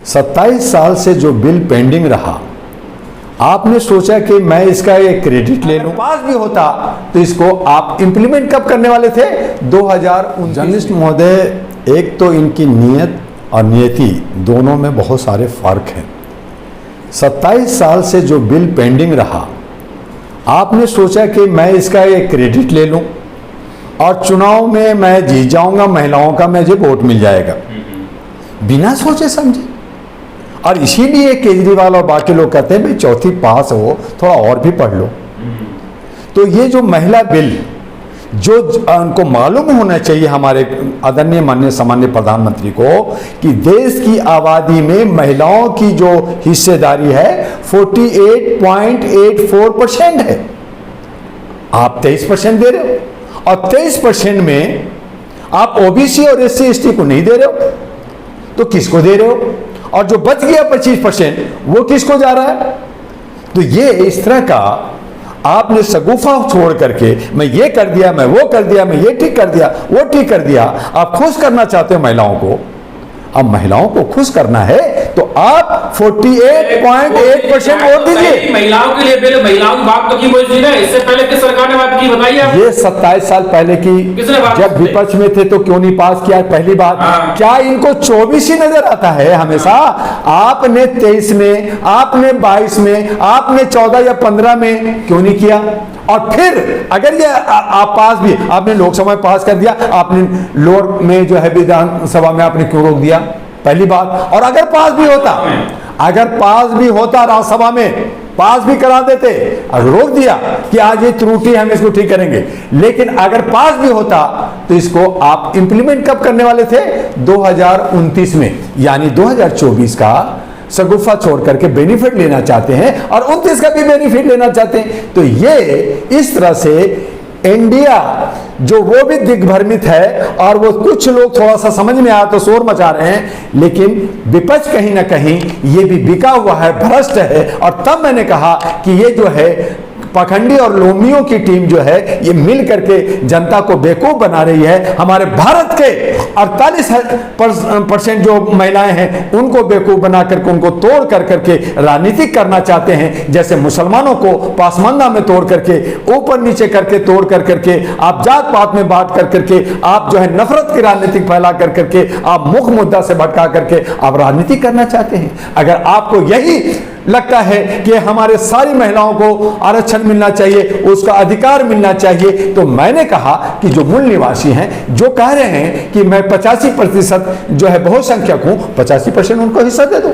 27 साल से जो बिल पेंडिंग रहा, आपने सोचा कि मैं इसका एक क्रेडिट ले लूं, पास भी होता तो इसको आप इंप्लीमेंट कब करने वाले थे? 2019। जर्नलिस्ट महोदय, एक तो इनकी नीयत और नियति दोनों में बहुत सारे फर्क हैं। 27 साल से जो बिल पेंडिंग रहा, आपने सोचा कि मैं इसका एक क्रेडिट ले लूं और चुनाव में मैं जीत जाऊंगा, महिलाओं का मुझे वोट मिल जाएगा, बिना सोचे समझे। और इसीलिए केजरीवाल और बाकी लोग कहते हैं भाई चौथी पास हो, थोड़ा और भी पढ़ लो। तो ये जो महिला बिल, जो उनको मालूम होना चाहिए हमारे आदरणीय माननीय सामान्य प्रधानमंत्री को, कि देश की आबादी में महिलाओं की जो हिस्सेदारी है 48.84% है। आप 23% दे रहे हो और 23% में आप ओबीसी और एससी एसटी को नहीं दे रहे हो, तो किसको दे रहे हो? और जो बच गया 25% वो किसको जा रहा है? तो ये इस तरह का आपने शगुफा छोड़ करके मैं ये कर दिया, मैं वो कर दिया, मैं ये ठीक कर दिया, वो ठीक कर दिया। आप खुश करना चाहते हो महिलाओं को। अब महिलाओं को खुश करना है तो आप 48.8% वोट दीजिए। महिलाओं के लिए पहले महिलाओं की बात तो की बोली ना, इससे पहले किस सरकार ने बात की बताइए आप? ये 27 साल पहले की, जब विपक्ष में थे तो क्यों नहीं पास किया? पहली बात, क्या इनको 24 ही नजर आता है हमेशा? आपने 23 में, आपने 22 में, आपने 14 या 15 में क्यों नहीं किया? और फिर अगर ये आप पास भी, आपने लोकसभा में पास कर दिया, आपने लोअर में जो है विधानसभा में आपने क्यों रोक दिया? पहली बात। और अगर पास भी होता, अगर पास भी होता राज्यसभा में, पास भी करा देते, अगर रोक दिया कि आज ये त्रुटि हम इसको ठीक करेंगे, लेकिन अगर पास भी होता तो इसको आप इंप्लीमेंट कब करने वाले थे? 2029 में, यानी 2024 का शगुफा छोड़ करके बेनिफिट लेना चाहते हैं और 29 का भी बेनिफिट लेना चाहते हैं। तो ये इस तरह से इंडिया जो वो भी दिग्भ्रमित है और वो कुछ लोग थोड़ा सा समझ में आया तो शोर मचा रहे हैं, लेकिन विपक्ष कहीं ना कहीं ये भी बिका हुआ है, भ्रष्ट है। और तब मैंने कहा कि ये जो है पाखंडी और लोमियों की टीम जो है ये मिल करके जनता को बेवकूफ बना रही है। हमारे भारत के 48% जो महिलाएं हैं उनको बेवकूफ बना करके, उनको तोड़ कर करके राजनीति करना चाहते हैं। जैसे मुसलमानों को पासमानदा में तोड़ करके, ऊपर नीचे करके तोड़ कर करके, आप जात पात में बांट कर करके, आप जो है नफरत की राजनीति फैला कर करके, आप मुख्य मुद्दा से भटका करके आप राजनीति करना चाहते हैं। अगर आपको यही लगता है कि हमारे सारी महिलाओं को आरक्षण मिलना चाहिए, उसका अधिकार मिलना चाहिए, तो मैंने कहा कि जो मूल निवासी हैं, जो कह रहे हैं कि मैं 85% जो है बहुसंख्यक हूं, 85% उनको हिस्सा दे दो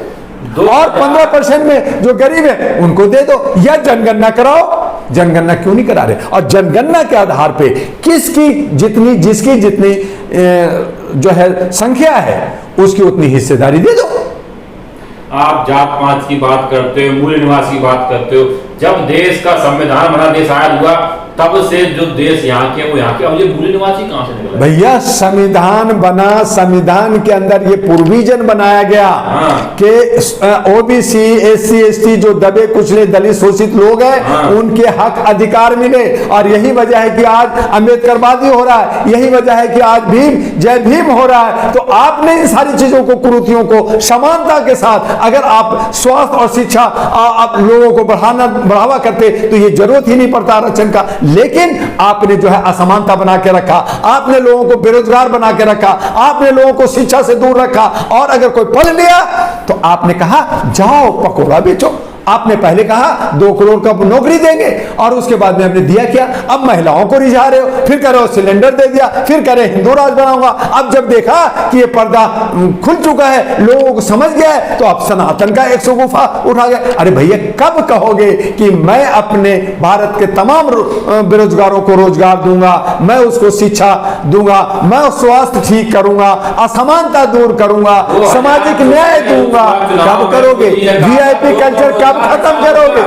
और 15% में जो गरीब है उनको दे दो, या जनगणना कराओ। जनगणना क्यों नहीं करा रहे? और जनगणना के आधार पे किसकी जितनी, जिसकी जितनी जो है संख्या है उसकी उतनी हिस्सेदारी दे दो। आप जात पात की बात करते हो, मूल निवास की बात करते हो। जब देश का संविधान बना, देश आजाद हुआ, तब से जो देश यहाँ के वो यहाँ के, अब ये मूल निवासी कहाँ से निकला? भैया संविधान बना, संविधान के अंदर ये प्रोविजन बनाया गया कि ओबीसी, एससी, एसटी जो दबे कुचले दलित शोषित लोग हैं उनके हक अधिकार मिले। और यही वजह है कि आज अम्बेडकरवादी हो रहा है, यही वजह है कि आज भीम जय भीम हो रहा है। तो आपने इन सारी चीजों को, कुरीतियों को समानता के साथ अगर आप स्वास्थ्य और शिक्षा आप लोगों को बढ़ावा करते तो ये जरूरत ही नहीं पड़ता आरक्षण का। लेकिन आपने जो है असमानता बना के रखा, आपने लोगों को बेरोजगार बना के रखा, आपने लोगों को शिक्षा से दूर रखा। और अगर कोई पढ़ लिया तो आपने कहा जाओ पकोड़ा बेचो। आपने पहले कहा 2 करोड़ का नौकरी देंगे और उसके बाद में आपने दिया क्या? अब महिलाओं को रिझा रहे हो, फिर कह रहे हो सिलेंडर दे दिया, फिर कह रहे हिंदू राज बनाऊंगा। अब जब देखा कि ये पर्दा खुल चुका है, लोगों को समझ गया है, तो आप सनातन का एक शगुफा उठा गए। अरे भैया कब कहोगे कि मैं अपने भारत के तमाम बेरोजगारों को रोजगार दूंगा, मैं उसको शिक्षा दूंगा, मैं स्वास्थ्य ठीक करूंगा, असमानता दूर करूंगा, सामाजिक न्याय दूंगा? कब करोगे? वीआईपी कल्चर कब खत्म करोगे?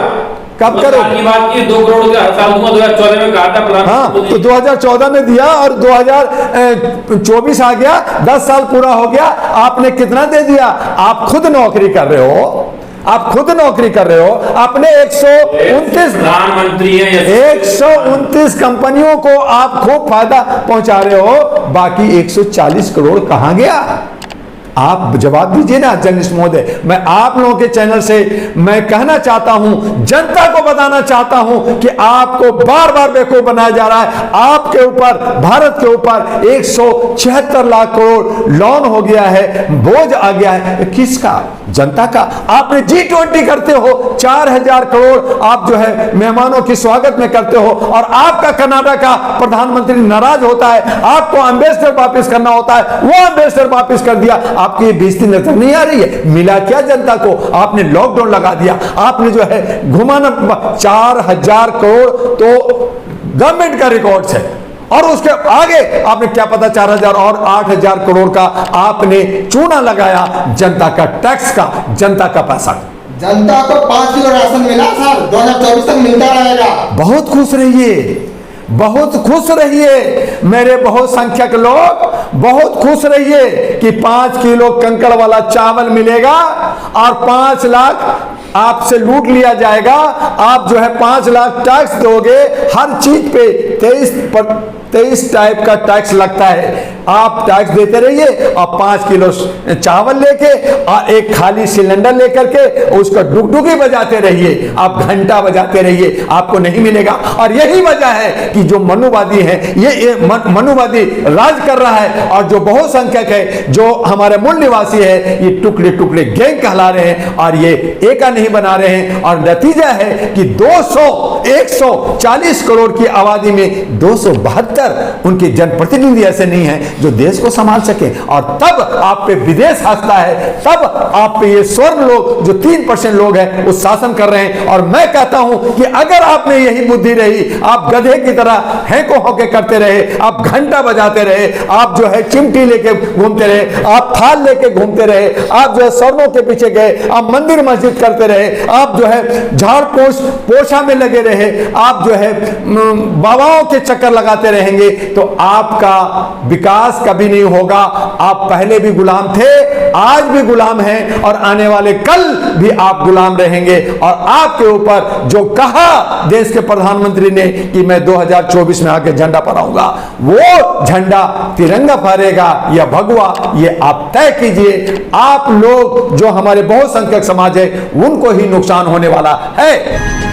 कब करोगे? बात की 2 करोड़ का हर साल दूंगा, 2014 में कहा था। हाँ, तो 2014 में दिया और 2024 आ गया, 10 साल पूरा हो गया, आपने कितना दे दिया? आप खुद नौकरी कर रहे हो, आप खुद नौकरी कर रहे हो, आपने 129 प्रधानमंत्री है, 129 कंपनियों को आप खूब फायदा पहुंचा रहे हो, बाकी 140 करोड़ कहां गया? आप जवाब दीजिए ना जर्नलिस्ट महोदय। मैं आप लोगों के चैनल से मैं कहना चाहता हूं, जनता को बताना चाहता हूं कि आपको बार बार बेवकूफ बनाया जा रहा है। आपके ऊपर, भारत के ऊपर 176 लाख करोड़ लोन हो गया है, बोझ आ गया है। किसका? जनता का। आपने G20 करते हो, 4000 करोड़ आप जो है मेहमानों की स्वागत में करते हो, और आपका कनाडा का प्रधानमंत्री नाराज होता है, आपको एम्बेसडर वापस करना होता है, वो एम्बेसडर वापस कर दिया। आपकी बेइज्जती नजर नहीं आ रही है? मिला क्या जनता को? आपने लॉकडाउन लगा दिया, आपने जो है घुमाना। 4000 करोड़ तो गवर्नमेंट का रिकॉर्ड है, और उसके आगे आपने क्या पता 4000 और 8000 करोड़ का आपने चूना लगाया जनता का टैक्स का, जनता का पैसा। जनता को 5 किलो राशन मिला सर, 2024 तक मिलता रहेगा। बहुत खुश रहिए, बहुत खुश रहिए मेरे बहुसंख्यक लोग, बहुत खुश रहिए कि 5 किलो कंकड़ वाला चावल मिलेगा और 5 लाख आपसे लूट लिया जाएगा। आप जो है 5 लाख टैक्स दोगे हर चीज पे। 23 टाइप का टैक्स लगता है, आप टैक्स देते रहिए और 5 किलो चावल लेके और एक खाली सिलेंडर लेकर के उसका डुगडुगी बजाते रहिए, आप घंटा बजाते रहिए, आपको नहीं मिलेगा। और यही वजह है कि जो मनुवादी है, ये मनुवादी राज कर रहा है, और जो बहुसंख्यक है, जो हमारे मूल निवासी है, ये टुकड़े टुकड़े गैंग कहला रहे हैं और ये एका नहीं बना रहे हैं। और नतीजा है कि 140 करोड़ की आबादी में 272 उनके जनप्रतिनिधि ऐसे नहीं हैं जो देश को संभाल सके। और तब आप पे विदेश हंसता है, तब आप पे ये स्वर्ण लोग जो 3% लोग हैं वो शासन कर रहे हैं। और मैं कहता हूं कि अगर आप में यही बुद्धि रही, आप गधे की तरह हैंको होके करते रहे, आप घंटा बजाते रहे, आप जो है चिमटी लेके घूमते रहे, आप थाल लेके घूमते रहे, आप जो है स्वर्णों के पीछे गए, आप मंदिर मस्जिद करते रहे, आप जो है झाड़ पोछा में लगे रहे, आप जो है बाबाओं के चक्कर लगाते रहेंगे, तो आपका विकास कभी नहीं होगा। आप पहले भी गुलाम थे, आज भी गुलाम हैं, और आने वाले कल भी आप गुलाम रहेंगे। और आपके ऊपर जो कहा देश के प्रधानमंत्री ने कि मैं 2024 में आके झंडा फहराऊंगा, वो झंडा तिरंगा फहरेगा या भगवा, ये आप तय कीजिए। आप लोग जो हमारे बहुसंख्यक समाज है, उनको ही नुकसान होने वाला है।